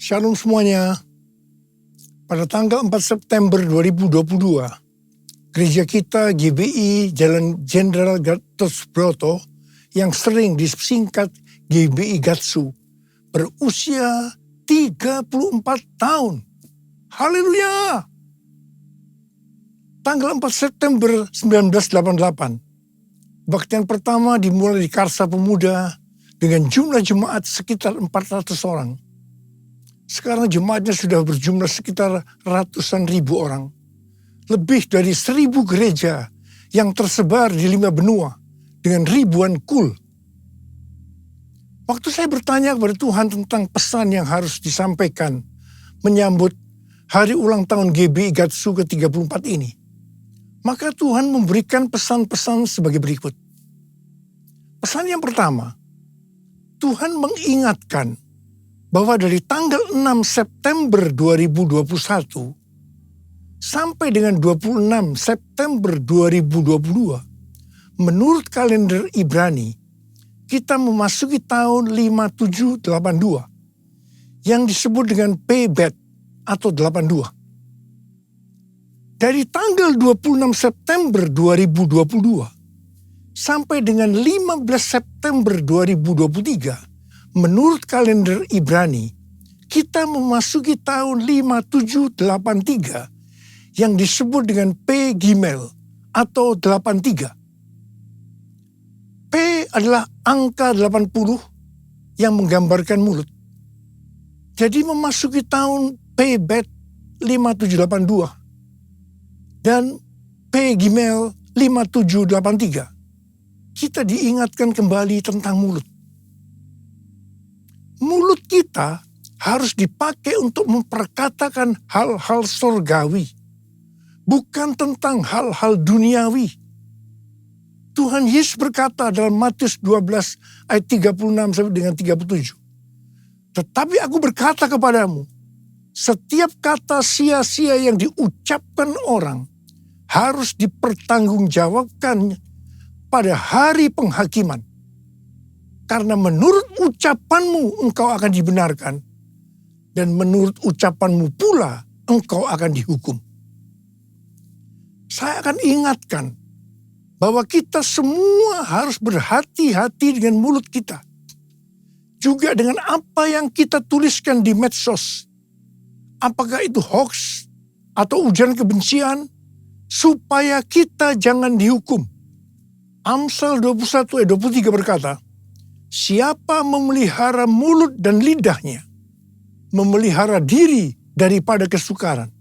Shalom semuanya. Pada tanggal 4 September 2022, gereja kita GBI Jalan Jenderal Gatot Subroto yang sering disingkat GBI Gatsu berusia 34 tahun. Haleluya! Tanggal 4 September 1988, kebaktian pertama dimulai di Karsa Pemuda dengan jumlah jemaat sekitar 400 orang. Sekarang jemaatnya sudah berjumlah sekitar ratusan ribu orang. Lebih dari 1.000 gereja yang tersebar di 5 benua dengan ribuan kul. Waktu saya bertanya kepada Tuhan tentang pesan yang harus disampaikan menyambut hari ulang tahun GBI Gatsu ke-34 ini, maka Tuhan memberikan pesan-pesan sebagai berikut. Pesan yang pertama, Tuhan mengingatkan bahwa dari tanggal 6 September 2021 sampai dengan 26 September 2022, menurut kalender Ibrani, kita memasuki tahun 5782 yang disebut dengan Pebet atau 82. Dari tanggal 26 September 2022 sampai dengan 15 September 2023, menurut kalender Ibrani, kita memasuki tahun 5783 yang disebut dengan P Gimel atau 83. P adalah angka 80 yang menggambarkan mulut. Jadi memasuki tahun P Bet 5782 dan P Gimel 5783, kita diingatkan kembali tentang mulut. Mulut kita harus dipakai untuk memperkatakan hal-hal surgawi, bukan tentang hal-hal duniawi. Tuhan Yesus berkata dalam Matius 12 ayat 36 sampai dengan 37. Tetapi aku berkata kepadamu, setiap kata sia-sia yang diucapkan orang harus dipertanggungjawabkan pada hari penghakiman. Karena menurut ucapanmu engkau akan dibenarkan, dan menurut ucapanmu pula engkau akan dihukum. Saya akan ingatkan bahwa kita semua harus berhati-hati dengan mulut kita. Juga dengan apa yang kita tuliskan di medsos. Apakah itu hoax atau ujaran kebencian, supaya kita jangan dihukum. Amsal 21 ayat 23 berkata, siapa memelihara mulut dan lidahnya, memelihara diri daripada kesukaran.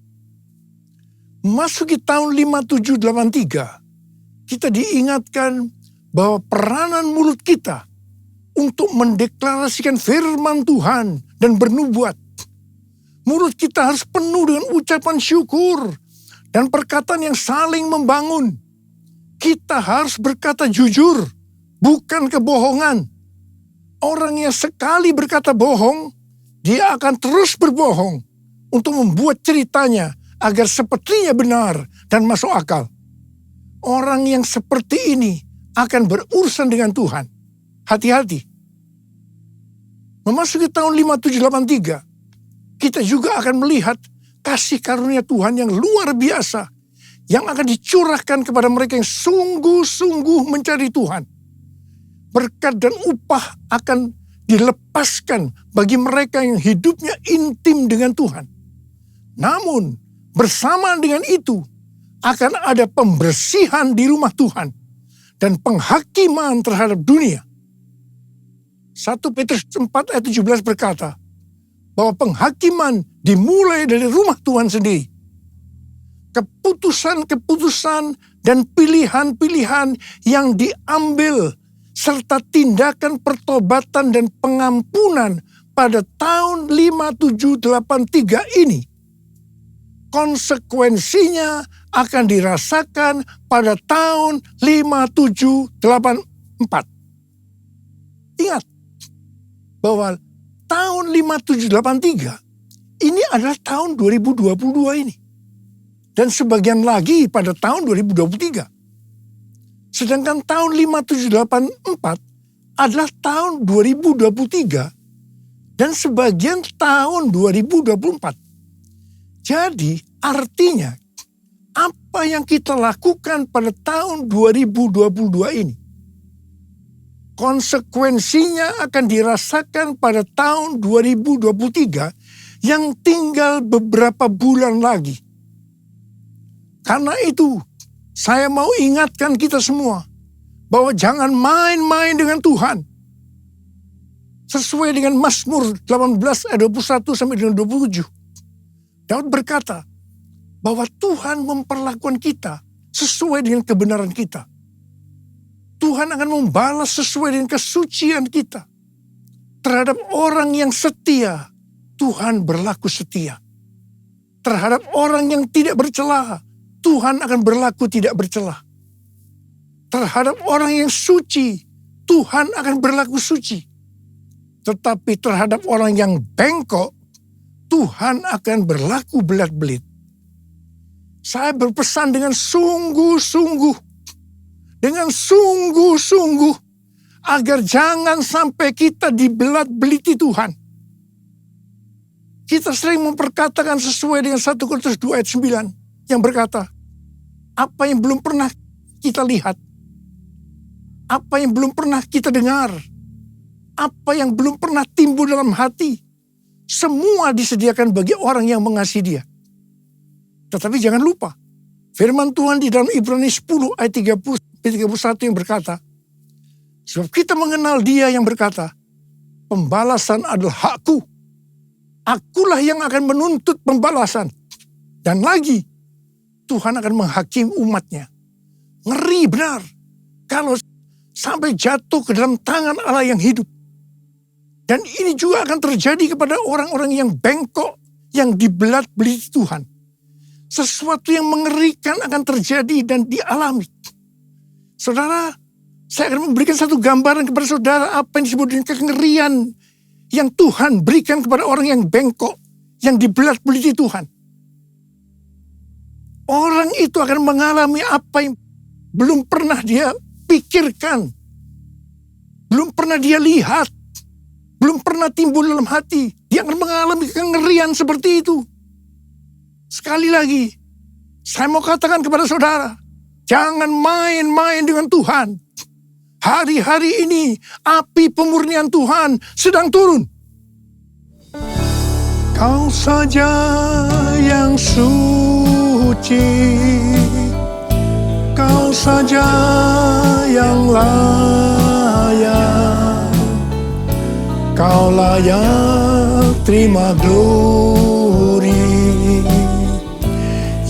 Memasuki tahun 5783, kita diingatkan bahwa peranan mulut kita untuk mendeklarasikan firman Tuhan dan bernubuat. Mulut kita harus penuh dengan ucapan syukur dan perkataan yang saling membangun. Kita harus berkata jujur, bukan kebohongan. Orang yang sekali berkata bohong, dia akan terus berbohong untuk membuat ceritanya agar sepertinya benar dan masuk akal. Orang yang seperti ini akan berurusan dengan Tuhan. Hati-hati. Memasuki tahun 5783, kita juga akan melihat kasih karunia Tuhan yang luar biasa yang akan dicurahkan kepada mereka yang sungguh-sungguh mencari Tuhan. Berkat dan upah akan dilepaskan bagi mereka yang hidupnya intim dengan Tuhan. Namun, bersamaan dengan itu, akan ada pembersihan di rumah Tuhan dan penghakiman terhadap dunia. 1 Petrus 4 ayat 17 berkata, bahwa penghakiman dimulai dari rumah Tuhan sendiri. Keputusan-keputusan dan pilihan-pilihan yang diambil serta tindakan pertobatan dan pengampunan pada tahun 5783 ini, konsekuensinya akan dirasakan pada tahun 5784. Ingat bahwa tahun 5783 ini adalah tahun 2022 ini. Dan sebagian lagi pada tahun 2023. Sedangkan tahun 5784 adalah tahun 2023 dan sebagian tahun 2024. Jadi artinya apa yang kita lakukan pada tahun 2022 ini, konsekuensinya akan dirasakan pada tahun 2023 yang tinggal beberapa bulan lagi. Karena itu, saya mau ingatkan kita semua bahwa jangan main-main dengan Tuhan. Sesuai dengan Mazmur 18 ayat 21 sampai dengan 27. Daud berkata bahwa Tuhan memperlakukan kita sesuai dengan kebenaran kita. Tuhan akan membalas sesuai dengan kesucian kita. Terhadap orang yang setia, Tuhan berlaku setia. Terhadap orang yang tidak bercela, Tuhan akan berlaku tidak bercela. Terhadap orang yang suci, Tuhan akan berlaku suci. Tetapi terhadap orang yang bengkok, Tuhan akan berlaku belat-belit. Saya berpesan dengan sungguh-sungguh, agar jangan sampai kita dibelat-beliti Tuhan. Kita sering memperkatakan sesuai dengan 1 Korintus 2 ayat 9 yang berkata, apa yang belum pernah kita lihat, apa yang belum pernah kita dengar, apa yang belum pernah timbul dalam hati, semua disediakan bagi orang yang mengasihi Dia. Tetapi jangan lupa, firman Tuhan di dalam Ibrani 10 ayat 31 yang berkata, sebab kita mengenal Dia yang berkata, pembalasan adalah hakku. Akulah yang akan menuntut pembalasan. Dan lagi, Tuhan akan menghakimi umatnya. Ngeri benar kalau sampai jatuh ke dalam tangan Allah yang hidup. Dan ini juga akan terjadi kepada orang-orang yang bengkok, yang dibelat-beliti Tuhan. Sesuatu yang mengerikan akan terjadi dan dialami. Saudara, saya akan memberikan satu gambaran kepada saudara apa yang disebut dengan kengerian yang Tuhan berikan kepada orang yang bengkok, yang dibelat-beliti Tuhan. Orang itu akan mengalami apa yang belum pernah dia pikirkan, belum pernah dia lihat, belum pernah timbul dalam hati. Dia akan mengalami kengerian seperti itu. Sekali lagi, saya mau katakan kepada saudara, jangan main-main dengan Tuhan. Hari-hari ini api pemurnian Tuhan sedang turun. Kau saja yang suci, Kau saja yang layak, Kau layak terima glori.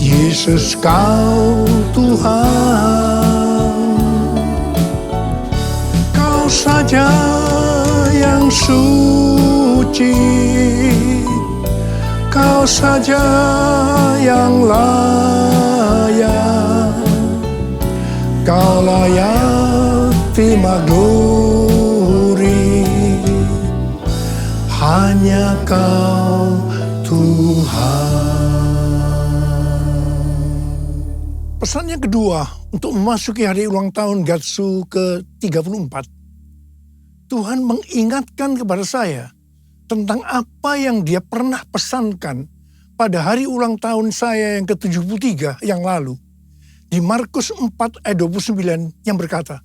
Yesus Kau Tuhan, Kau saja yang suci, Kau saja yang layak, Kau layak terima glori. Hanya Kau Tuhan. Pesan yang kedua untuk memasuki hari ulang tahun Gatsu ke-34. Tuhan mengingatkan kepada saya tentang apa yang Dia pernah pesankan pada hari ulang tahun saya yang ke-73 yang lalu. Di Markus 4 ayat 29 yang berkata,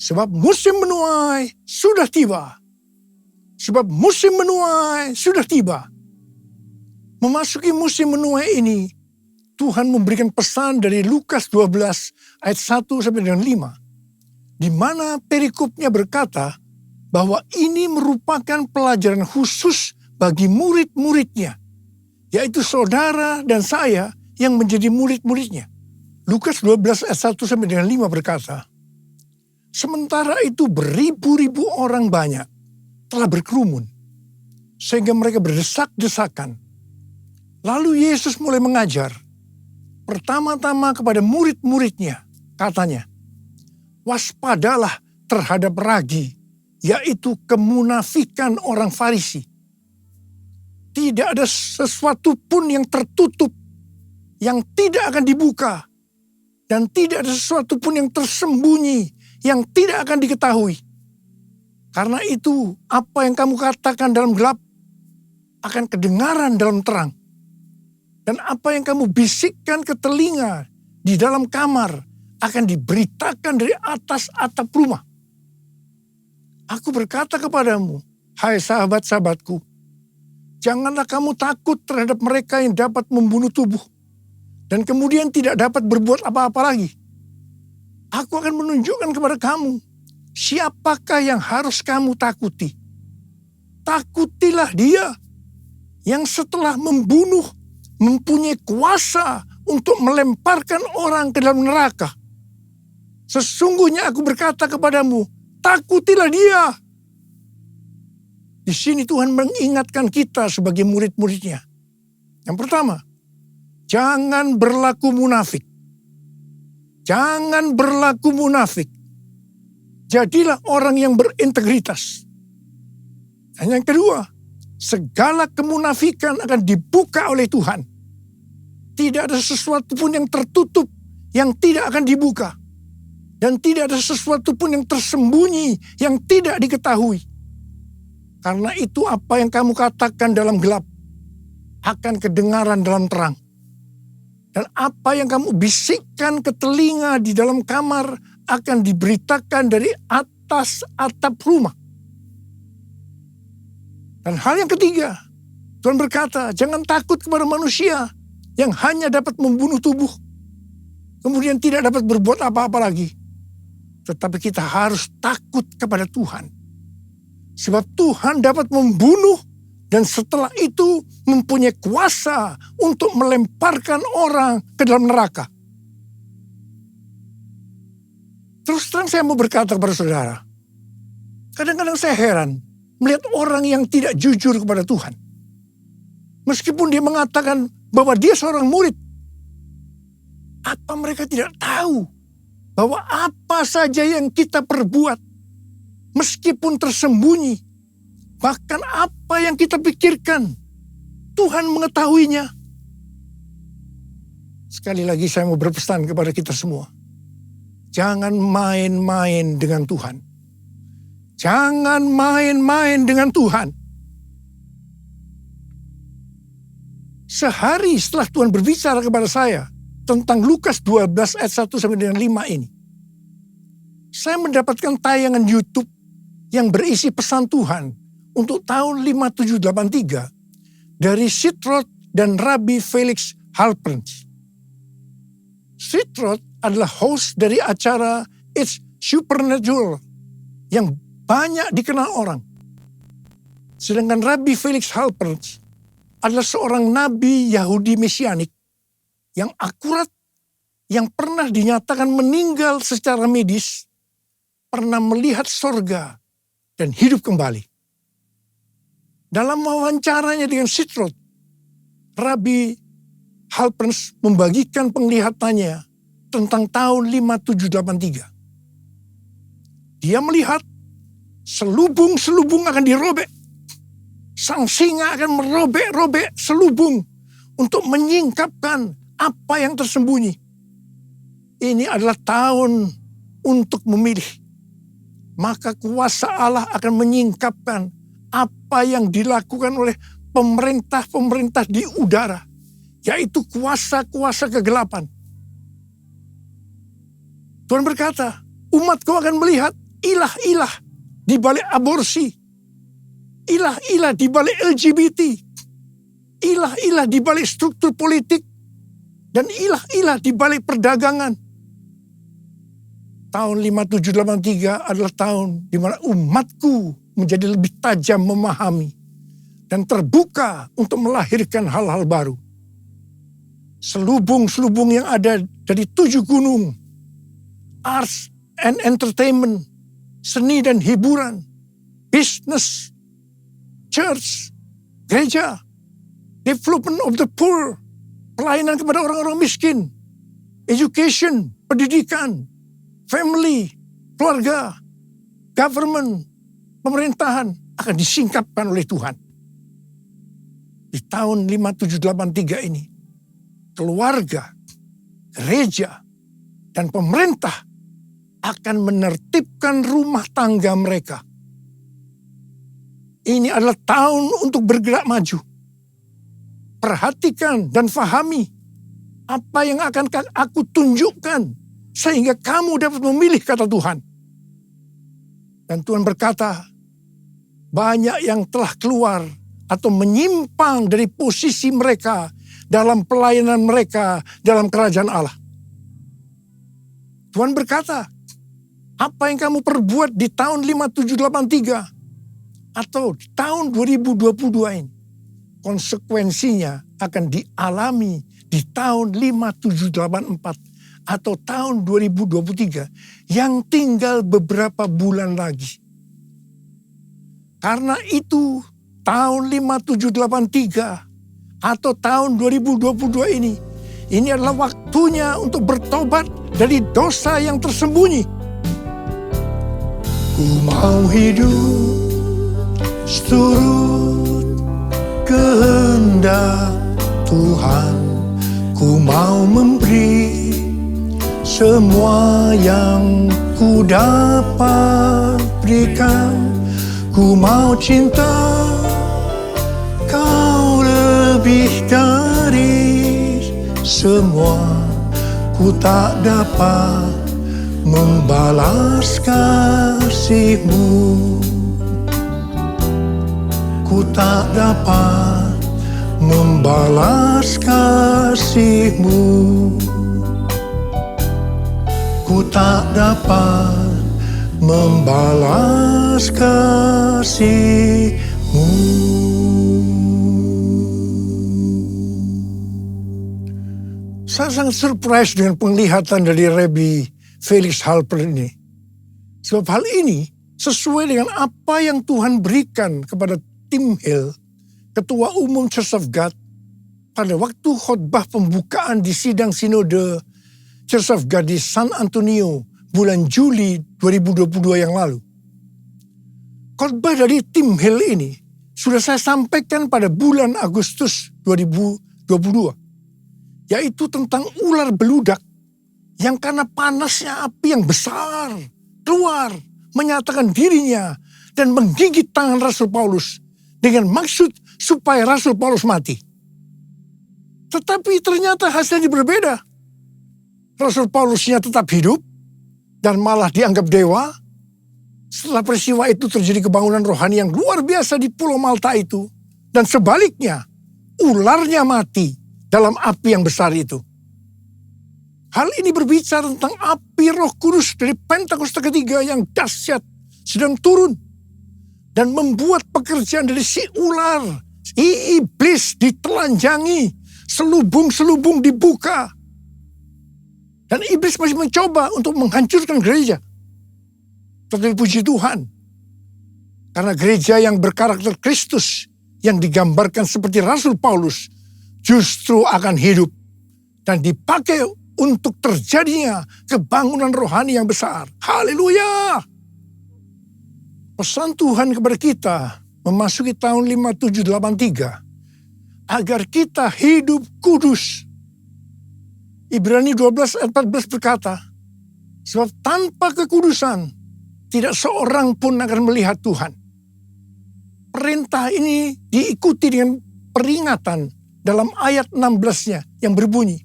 sebab musim menuai sudah tiba. Sebab musim menuai sudah tiba. Memasuki musim menuai ini, Tuhan memberikan pesan dari Lukas 12 ayat 1 sampai dengan 5. Di mana perikopnya berkata bahwa ini merupakan pelajaran khusus bagi murid-muridnya. Yaitu saudara dan saya yang menjadi murid-muridnya. Lukas 12 ayat 1 sampai dengan 5 berkata, sementara itu beribu-ribu orang banyak telah berkerumun, sehingga mereka berdesak-desakan. Lalu Yesus mulai mengajar, pertama-tama kepada murid-muridnya, katanya, waspadalah terhadap ragi, yaitu kemunafikan orang Farisi. Tidak ada sesuatu pun yang tertutup, yang tidak akan dibuka, dan tidak ada sesuatu pun yang tersembunyi, yang tidak akan diketahui. Karena itu, apa yang kamu katakan dalam gelap akan kedengaran dalam terang. Dan apa yang kamu bisikkan ke telinga di dalam kamar akan diberitakan dari atas atap rumah. Aku berkata kepadamu, hai sahabat-sahabatku, janganlah kamu takut terhadap mereka yang dapat membunuh tubuh dan kemudian tidak dapat berbuat apa-apa lagi. Aku akan menunjukkan kepada kamu siapakah yang harus kamu takuti. Takutilah dia yang setelah membunuh mempunyai kuasa untuk melemparkan orang ke dalam neraka. Sesungguhnya aku berkata kepadamu, takutilah dia. Di sini Tuhan mengingatkan kita sebagai murid-muridnya. Yang pertama, jangan berlaku munafik. Jangan berlaku munafik. Jadilah orang yang berintegritas. Dan yang kedua, segala kemunafikan akan dibuka oleh Tuhan. Tidak ada sesuatu pun yang tertutup yang tidak akan dibuka. Dan tidak ada sesuatu pun yang tersembunyi yang tidak diketahui. Karena itu apa yang kamu katakan dalam gelap akan kedengaran dalam terang. Dan apa yang kamu bisikkan ke telinga di dalam kamar akan diberitakan dari atas atap rumah. Dan hal yang ketiga, Tuhan berkata, jangan takut kepada manusia yang hanya dapat membunuh tubuh, kemudian tidak dapat berbuat apa-apa lagi. Tetapi kita harus takut kepada Tuhan. Sebab Tuhan dapat membunuh dan setelah itu mempunyai kuasa untuk melemparkan orang ke dalam neraka. Terus terang saya mau berkata kepada saudara, kadang-kadang saya heran melihat orang yang tidak jujur kepada Tuhan. Meskipun dia mengatakan bahwa dia seorang murid, apa mereka tidak tahu bahwa apa saja yang kita perbuat, meskipun tersembunyi, bahkan apa yang kita pikirkan, Tuhan mengetahuinya. Sekali lagi saya mau berpesan kepada kita semua. Jangan main-main dengan Tuhan. Jangan main-main dengan Tuhan. Sehari setelah Tuhan berbicara kepada saya tentang Lukas 12 ayat 1 sampai dengan 5 ini, saya mendapatkan tayangan YouTube yang berisi pesan Tuhan untuk tahun 5783 dari Sitrot dan Rabbi Felix Halperns. Sitrot adalah host dari acara It's Supernatural yang banyak dikenal orang. Sedangkan Rabbi Felix Halperns adalah seorang nabi Yahudi Mesianik yang akurat, yang pernah dinyatakan meninggal secara medis, pernah melihat sorga dan hidup kembali. Dalam wawancaranya dengan Sitrot, Rabbi Halperns membagikan penglihatannya tentang tahun 5783. Dia melihat selubung-selubung akan dirobek. Sang singa akan merobek-robek selubung untuk menyingkapkan apa yang tersembunyi. Ini adalah tahun untuk memilih. Maka kuasa Allah akan menyingkapkan apa yang dilakukan oleh pemerintah-pemerintah di udara, yaitu kuasa-kuasa kegelapan. Tuhan berkata, umatku akan melihat ilah-ilah di balik aborsi, ilah-ilah di balik LGBT, ilah-ilah di balik struktur politik, dan ilah-ilah di balik perdagangan. Tahun 5783 adalah tahun di mana umatku menjadi lebih tajam memahami dan terbuka untuk melahirkan hal-hal baru. Selubung-selubung yang ada dari 7 gunung, arts and entertainment, seni dan hiburan, business, church, gereja, development of the poor, pelayanan kepada orang-orang miskin, education, pendidikan, family, keluarga, government, pemerintahan akan disingkapkan oleh Tuhan. Di tahun 5783 ini, keluarga, gereja, dan pemerintah akan menertibkan rumah tangga mereka Ini adalah tahun untuk bergerak maju. Perhatikan dan fahami apa yang akan aku tunjukkan sehingga kamu dapat memilih kata Tuhan. Dan Tuhan berkata, banyak yang telah keluar atau menyimpang dari posisi mereka dalam pelayanan mereka dalam kerajaan Allah. Tuhan berkata, apa yang kamu perbuat di tahun 5783 atau di tahun 2022 ini, konsekuensinya akan dialami di tahun 5784 atau tahun 2023 yang tinggal beberapa bulan lagi. Karena itu tahun 5783 atau tahun 2022 ini adalah waktunya untuk bertobat dari dosa yang tersembunyi. Ku mau hidup seturut kehendak Tuhan, ku mau memberi semua yang ku dapat berikan. Ku mau cinta kau lebih dari semua. Ku tak dapat membalas kasih-Mu. Ku tak dapat membalas kasih-Mu. Ku tak dapat membalas kasih-Mu. Saya sangat surprise dengan penglihatan dari Rabbi Felix Halper ini. Sebab hal ini sesuai dengan apa yang Tuhan berikan kepada Tim Hill, Ketua Umum Church of God, pada waktu khotbah pembukaan di sidang sinode Church of God di San Antonio bulan Juli 2022 yang lalu. Khotbah dari Tim Hill ini sudah saya sampaikan pada bulan Agustus 2022, yaitu tentang ular beludak yang karena panasnya api yang besar keluar menyatakan dirinya dan menggigit tangan Rasul Paulus dengan maksud supaya Rasul Paulus mati. Tetapi ternyata hasilnya berbeda. Rasul Paulusnya tetap hidup dan malah dianggap dewa. Setelah peristiwa itu terjadi kebangunan rohani yang luar biasa di Pulau Malta itu. Dan sebaliknya, ularnya mati dalam api yang besar itu. Hal ini berbicara tentang api Roh Kudus dari Pentakosta ketiga yang dahsyat sedang turun. Dan membuat pekerjaan dari si ular, si iblis ditelanjangi, selubung-selubung dibuka. Dan iblis masih mencoba untuk menghancurkan gereja. Tetapi puji Tuhan, karena gereja yang berkarakter Kristus, yang digambarkan seperti Rasul Paulus, justru akan hidup dan dipakai untuk terjadinya kebangunan rohani yang besar. Haleluya! Pesan Tuhan kepada kita memasuki tahun 5783 agar kita hidup kudus. Ibrani 12 ayat 14 berkata, sebab tanpa kekudusan tidak seorang pun akan melihat Tuhan. Perintah ini diikuti dengan peringatan dalam ayat 16-nya yang berbunyi,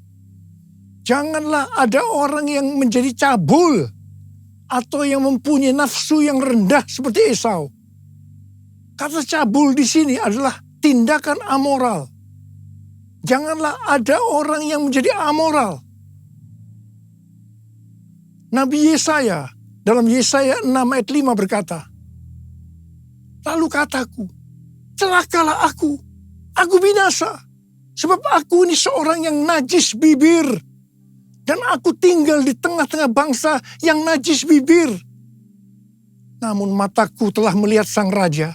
janganlah ada orang yang menjadi cabul atau yang mempunyai nafsu yang rendah seperti Esau. Kata cabul di sini adalah tindakan amoral. Janganlah ada orang yang menjadi amoral. Nabi Yesaya dalam Yesaya 6 ayat 5 berkata, lalu kataku, celakalah aku binasa, sebab aku ini seorang yang najis bibir, dan aku tinggal di tengah-tengah bangsa yang najis bibir. Namun mataku telah melihat Sang Raja,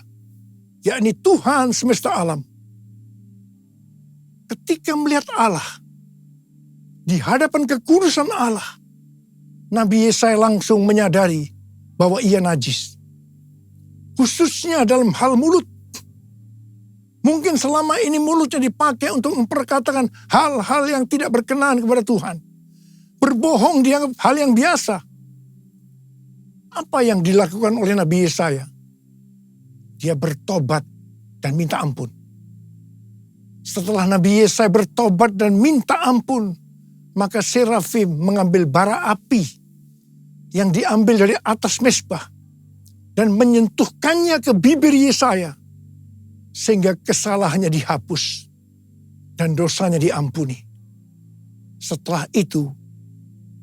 yakni Tuhan semesta alam. Ketika melihat Allah, di hadapan kekudusan Allah, Nabi Yesaya langsung menyadari bahwa ia najis. Khususnya dalam hal mulut. Mungkin selama ini mulutnya dipakai untuk memperkatakan hal-hal yang tidak berkenan kepada Tuhan. Berbohong dianggap hal yang biasa. Apa yang dilakukan oleh Nabi Yesaya? dia bertobat dan minta ampun. Setelah Nabi Yesaya bertobat dan minta ampun, maka serafim mengambil bara api yang diambil dari atas mezbah dan menyentuhkannya ke bibir Yesaya, sehingga kesalahannya dihapus dan dosanya diampuni. Setelah itu,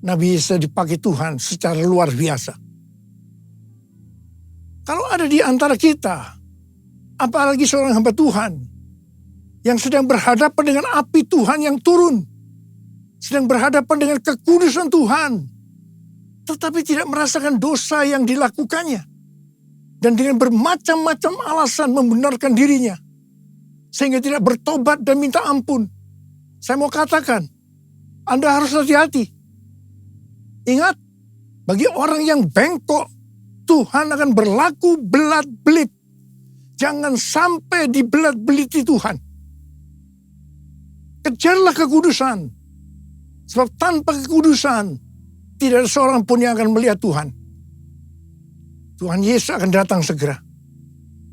Nabi Yesaya dipakai Tuhan secara luar biasa. Kalau ada di antara kita, apalagi seorang hamba Tuhan, yang sedang berhadapan dengan api Tuhan yang turun, sedang berhadapan dengan kekudusan Tuhan, tetapi tidak merasakan dosa yang dilakukannya, dan dengan bermacam-macam alasan membenarkan dirinya, sehingga tidak bertobat dan minta ampun. Saya mau katakan, Anda harus hati-hati. Ingat, bagi orang yang bengkok, Tuhan akan berlaku belat-belit. Jangan sampai dibelat-beliti Tuhan. Kejarlah kekudusan. Sebab tanpa kekudusan, tidak ada seorang pun yang akan melihat Tuhan. Tuhan Yesus akan datang segera.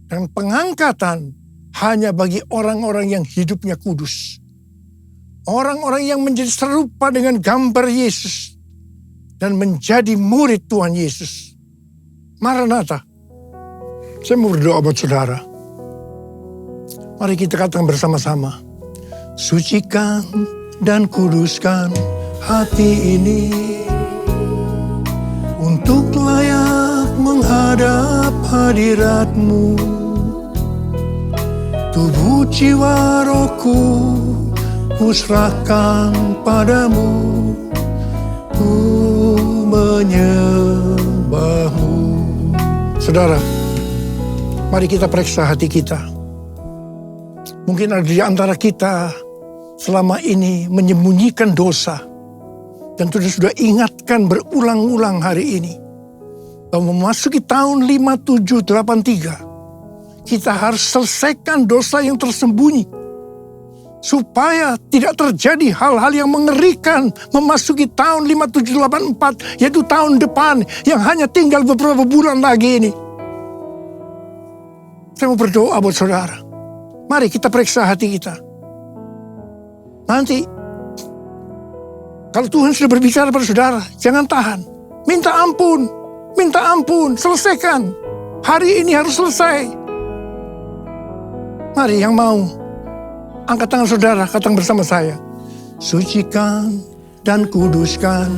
Dan pengangkatan hanya bagi orang-orang yang hidupnya kudus. Orang-orang yang menjadi serupa dengan gambar Yesus. Dan menjadi murid Tuhan Yesus. Maranatha. Saya mau berdoa buat saudara. Mari kita katakan bersama-sama. Sucikan dan kuduskan hati ini untuk layak menghadap hadirat-Mu. Tubuh jiwa rohku kuserahkan padamu, ku menyembah-Mu. Saudara, mari kita periksa hati kita. Mungkin ada di antara kita selama ini menyembunyikan dosa. Dan sudah ingatkan berulang-ulang hari ini. Bahwa memasuki tahun 5783. Kita harus selesaikan dosa yang tersembunyi. Supaya tidak terjadi hal-hal yang mengerikan memasuki tahun 5784. Yaitu tahun depan yang hanya tinggal beberapa bulan lagi ini. Saya mau berdoa buat saudara. Mari kita periksa hati kita. Nanti, kalau Tuhan sudah berbicara pada saudara, jangan tahan. Minta ampun, selesaikan. Hari ini harus selesai. Mari yang mau, angkat tangan saudara, katakan bersama saya. Sucikan dan kuduskan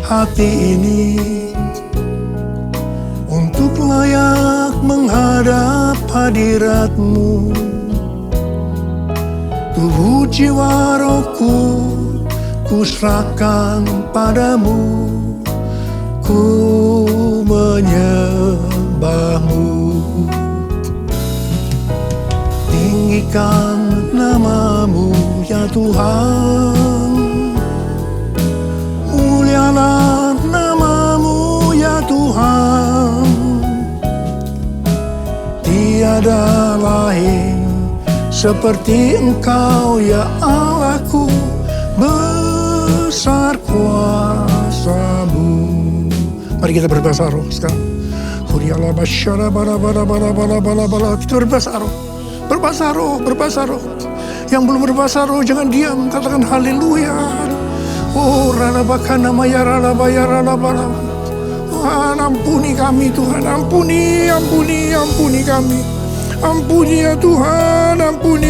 hati ini untuk layak menghadap hadirat-Mu. Tubuh jiwa rohku kuserahkan padamu, ku menyembah-Mu. Tinggikan nama-Mu ya Tuhan, mulialah nama-Mu ya Tuhan. Tiada lain seperti Engkau ya Allahku, besar kuasa-Mu. Mari kita berbahasa roh sekarang. Kita berbahasa roh. Berbahasa roh. Yang belum berbahasa roh jangan diam, katakan haleluya. Oh, ralabakana maya ralabaya ralabara. Ampuni kami Tuhan, ampuni kami. Ampuni ya Tuhan, ampuni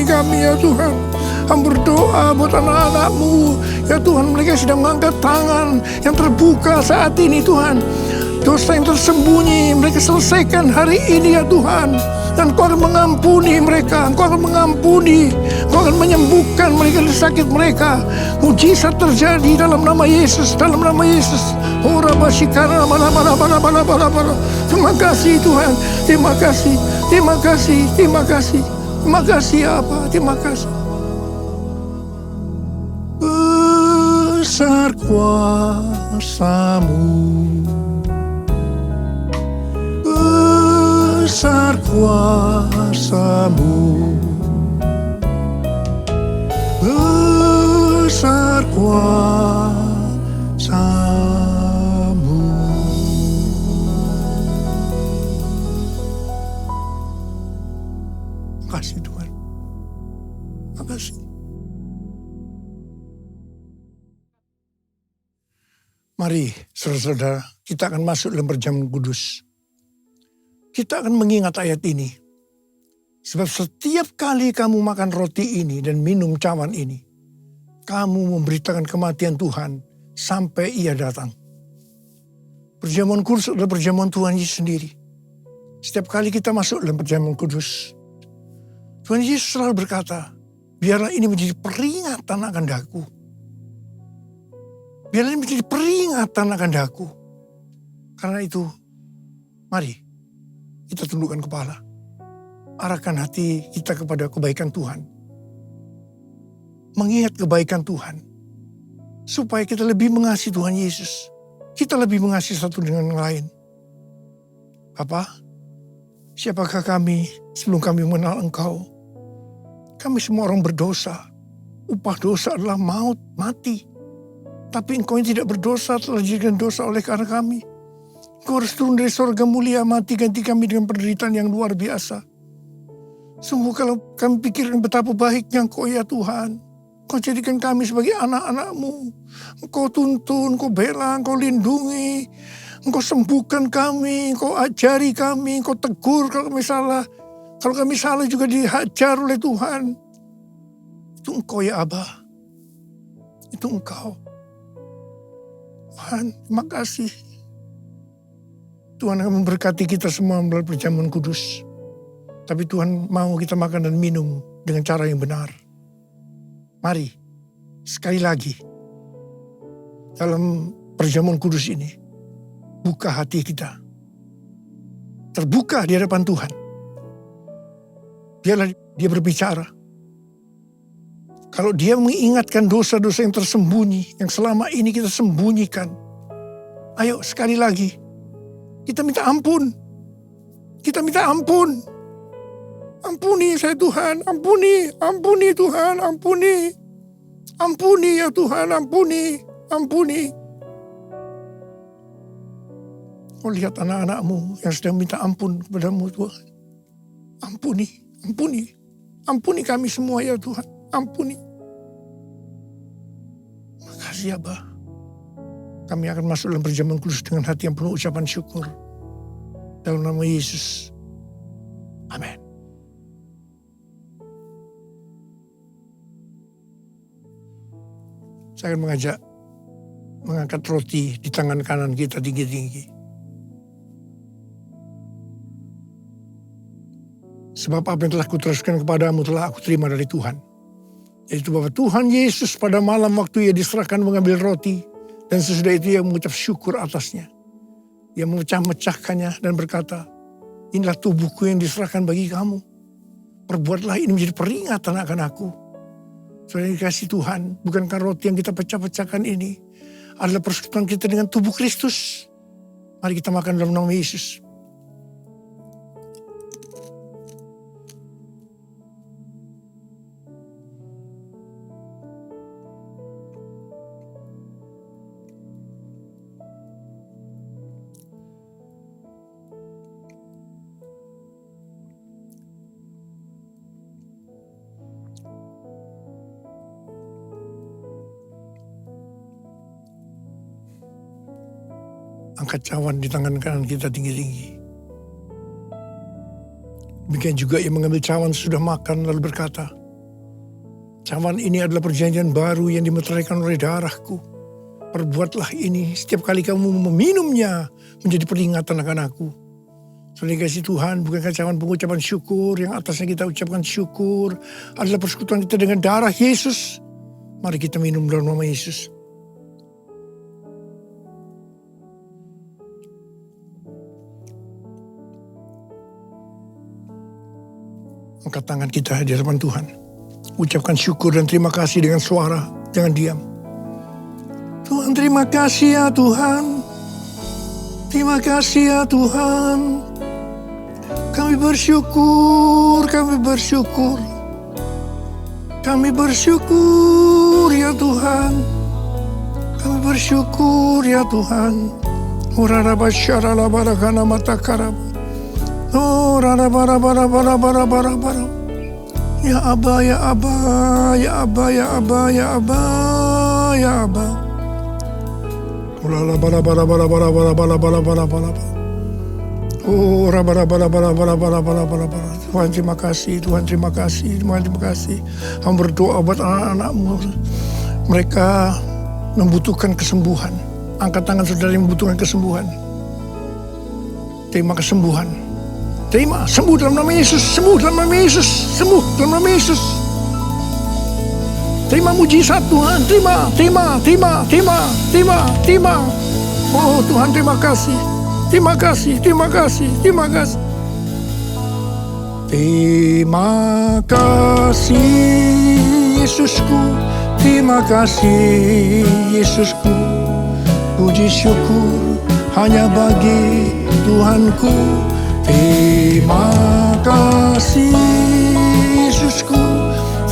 kami ya Tuhan. Kami berdoa buat anak-anak-Mu. Ya Tuhan, mereka sedang mengangkat tangan yang terbuka saat ini Tuhan. Dosa yang tersembunyi mereka selesaikan hari ini ya Tuhan. Dan Kau akan mengampuni mereka, Kau akan mengampuni, Kau akan menyembuhkan mereka dari sakit mereka. Mujizat terjadi dalam nama Yesus, dalam nama Yesus. Terima kasih Tuhan, terima kasih Apa, terima kasih. Besar kuasa-Mu, besar kuasa-Mu, besar kuasa-Mu. Mari saudara-saudara, kita akan masuk dalam perjamuan kudus. Kita akan mengingat ayat ini. Sebab setiap kali kamu makan roti ini dan minum cawan ini, kamu memberitakan kematian Tuhan sampai Ia datang. Perjamuan kudus adalah perjamuan Tuhan Yesus sendiri. Setiap kali kita masuk dalam perjamuan kudus, Tuhan Yesus selalu berkata, biarlah ini menjadi peringatan akan daku. Biarlah ini menjadi peringatan akan daku. Karena itu, mari kita tundukkan kepala. Arahkan hati kita kepada kebaikan Tuhan. Mengingat kebaikan Tuhan. Supaya kita lebih mengasihi Tuhan Yesus. Kita lebih mengasihi satu dengan yang lain. Bapa, siapakah kami sebelum kami mengenal Engkau? Kami semua orang berdosa. Upah dosa adalah maut, mati. Tapi Engkau yang tidak berdosa telah dijadikan dosa oleh karena kami. Engkau harus turun dari sorga mulia, mati ganti kami dengan penderitaan yang luar biasa. Sungguh kalau kami pikirkan betapa baiknya Engkau ya Tuhan. Engkau jadikan kami sebagai anak-anak-Mu. Engkau tuntun, Engkau bela, Engkau lindungi. Engkau sembuhkan kami, Engkau ajari kami, Engkau tegur kalau kami salah. Kalau kami salah juga dihajar oleh Tuhan. Itu Engkau ya Abah. Itu Engkau. Tuhan, terima kasih. Tuhan akan memberkati kita semua melalui perjamuan kudus. Tapi Tuhan mau kita makan dan minum dengan cara yang benar. Mari, sekali lagi, dalam perjamuan kudus ini, buka hati kita. Terbuka di hadapan Tuhan. Biarlah dia berbicara. Kalau dia mengingatkan dosa-dosa yang tersembunyi, yang selama ini kita sembunyikan. Ayo sekali lagi, kita minta ampun. Kita minta ampun. Ampuni saya Tuhan, ampuni Tuhan, ampuni. Ampuni ya Tuhan, ampuni. Kau lihat anak-anak-Mu yang sedang minta ampun kepada-Mu Tuhan. Ampuni kami semua ya Tuhan, ampuni. Makasih ya Abah. Kami akan masuk dalam perjamuan kudus dengan hati yang penuh ucapan syukur. Dalam nama Yesus. Amin. Saya akan mengangkat roti di tangan kanan kita tinggi-tinggi. Sebab apa yang telah kuteruskan kepadamu telah aku terima dari Tuhan. Yaitu bahwa Tuhan Yesus pada malam waktu Ia diserahkan mengambil roti. Dan sesudah itu Ia mengucap syukur atasnya. Ia memecah-mecahkannya dan berkata, inilah tubuhku yang diserahkan bagi kamu. Perbuatlah ini menjadi peringatan akan aku. Saudara dikasih Tuhan, bukankah roti yang kita pecah-pecahkan ini adalah persekutuan kita dengan tubuh Kristus? Mari kita makan dalam nama Yesus. Angkat cawan di tangan kanan kita tinggi-tinggi. Demikian juga Ia mengambil cawan sudah makan lalu berkata, cawan ini adalah perjanjian baru yang dimeteraikan oleh darahku. Perbuatlah ini setiap kali kamu meminumnya menjadi peringatan akan aku. Saudara kasih Tuhan, bukankah cawan pengucapan syukur yang atasnya kita ucapkan syukur adalah persekutuan kita dengan darah Yesus. Mari kita minum dalam nama Yesus. Angkat tangan kita di hadapan Tuhan. Ucapkan syukur dan terima kasih dengan suara. Jangan diam. Tuhan, terima kasih ya Tuhan. Terima kasih ya Tuhan. Kami bersyukur, kami bersyukur. Kami bersyukur ya Tuhan. Kami bersyukur ya Tuhan. Urarabasyarala barakana matakarab. Oh, rara bara bara bara bara bara bara. Ya Aba, ya Aba, ya Aba, ya Aba, ya Aba, ya Aba. Oh, Tuhan terima kasih, Tuhan terima kasih, Tuhan terima kasih. Hamba berdoa buat anak-anakmu. Mereka membutuhkan kesembuhan. Angkat tangan saudara yang membutuhkan kesembuhan. Terima kesembuhan. Terima, sembuh dalam nama Yesus, sembuh dalam nama Yesus, sembuh dalam nama Yesus. Terima mujizat Tuhan, terima. Oh Tuhan terima kasih. Terima kasih. Terima kasih Yesusku, terima kasih Yesusku. Puji syukur hanya bagi Tuhanku. Terima kasih Yesusku,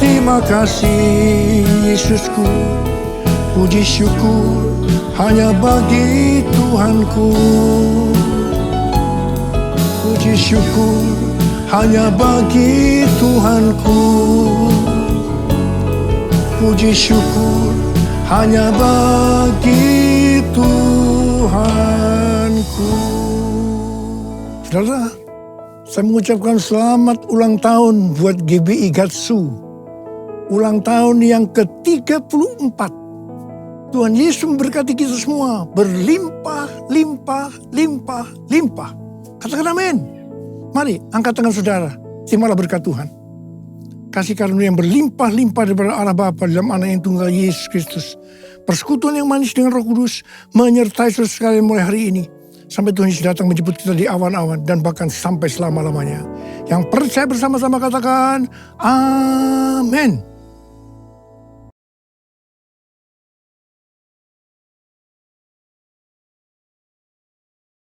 terima kasih Yesusku. Puji syukur hanya bagi Tuhanku. Puji syukur hanya bagi Tuhanku. Puji syukur hanya bagi Tuhanku. Saudara, saya mengucapkan selamat ulang tahun buat GBI Gatsu. Ulang tahun yang ke-34. Tuhan Yesus memberkati kita semua. Berlimpah, limpah. Katakan amin. Mari, angkat tangan saudara. Terimalah berkat Tuhan. Kasih karunia yang berlimpah-limpah daripada Allah Bapa dalam Anak yang tunggal Yesus Kristus. Persekutuan yang manis dengan Roh Kudus menyertai saudara sekalian mulai hari ini. Sampai Tuhan Yesus datang menjemput kita di awan-awan dan bahkan sampai selama-lamanya. Yang percaya bersama-sama katakan, amin.